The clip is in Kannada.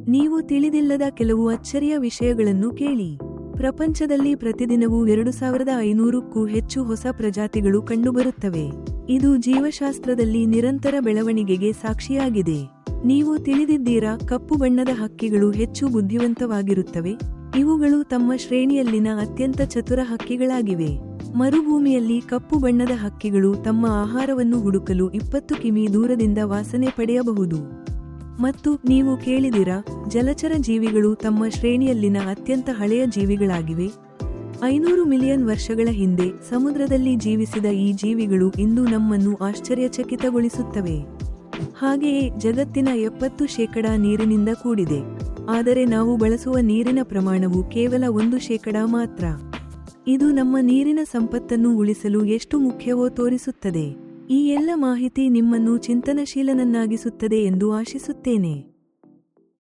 ನೀವು ತಿಳಿದಿಲ್ಲದ ಕೆಲವು ಅಚ್ಚರಿಯ ವಿಷಯಗಳನ್ನು ಕೇಳಿ. ಪ್ರಪಂಚದಲ್ಲಿ ಪ್ರತಿದಿನವೂ 2500ಕ್ಕೂ ಹೆಚ್ಚು ಹೊಸ ಪ್ರಜಾತಿಗಳು ಕಂಡುಬರುತ್ತವೆ. ಇದು ಜೀವಶಾಸ್ತ್ರದಲ್ಲಿ ನಿರಂತರ ಬೆಳವಣಿಗೆಗೆ ಸಾಕ್ಷಿಯಾಗಿದೆ. ನೀವು ತಿಳಿದಿದ್ದೀರಾ, ಕಪ್ಪು ಬಣ್ಣದ ಹಕ್ಕಿಗಳು ಹೆಚ್ಚು ಬುದ್ಧಿವಂತವಾಗಿರುತ್ತವೆ. ಇವುಗಳು ತಮ್ಮ ಶ್ರೇಣಿಯಲ್ಲಿನ ಅತ್ಯಂತ ಚತುರ ಹಕ್ಕಿಗಳಾಗಿವೆ. ಮರುಭೂಮಿಯಲ್ಲಿ ಕಪ್ಪು ಬಣ್ಣದ ಹಕ್ಕಿಗಳು ತಮ್ಮ ಆಹಾರವನ್ನು ಹುಡುಕಲು 20 ಕಿಮಿ ದೂರದಿಂದ ವಾಸನೆ ಪಡೆಯಬಹುದು. ಮತ್ತು ನೀವು ಕೇಳಿದಿರಾ, ಜಲಚರ ಜೀವಿಗಳು ತಮ್ಮ ಶ್ರೇಣಿಯಲ್ಲಿನ ಅತ್ಯಂತ ಹಳೆಯ ಜೀವಿಗಳಾಗಿವೆ. 500 ಮಿಲಿಯನ್ ವರ್ಷಗಳ ಹಿಂದೆ ಸಮುದ್ರದಲ್ಲಿ ಜೀವಿಸಿದ ಈ ಜೀವಿಗಳು ಇಂದು ನಮ್ಮನ್ನು ಆಶ್ಚರ್ಯಚಕಿತಗೊಳಿಸುತ್ತವೆ. ಹಾಗೆಯೇ ಜಗತ್ತಿನ 70% ನೀರಿನಿಂದ ಕೂಡಿದೆ. ಆದರೆ ನಾವು ಬಳಸುವ ನೀರಿನ ಪ್ರಮಾಣವು ಕೇವಲ 1% ಮಾತ್ರ. ಇದು ನಮ್ಮ ನೀರಿನ ಸಂಪತ್ತನ್ನು ಉಳಿಸಲು ಎಷ್ಟು ಮುಖ್ಯವೋ ತೋರಿಸುತ್ತದೆ. ಈ ಎಲ್ಲ ಮಾಹಿತಿ ನಿಮ್ಮನ್ನು ಚಿಂತನಶೀಲನನ್ನಾಗಿಸುತ್ತದೆ ಎಂದು ಆಶಿಸುತ್ತೇನೆ.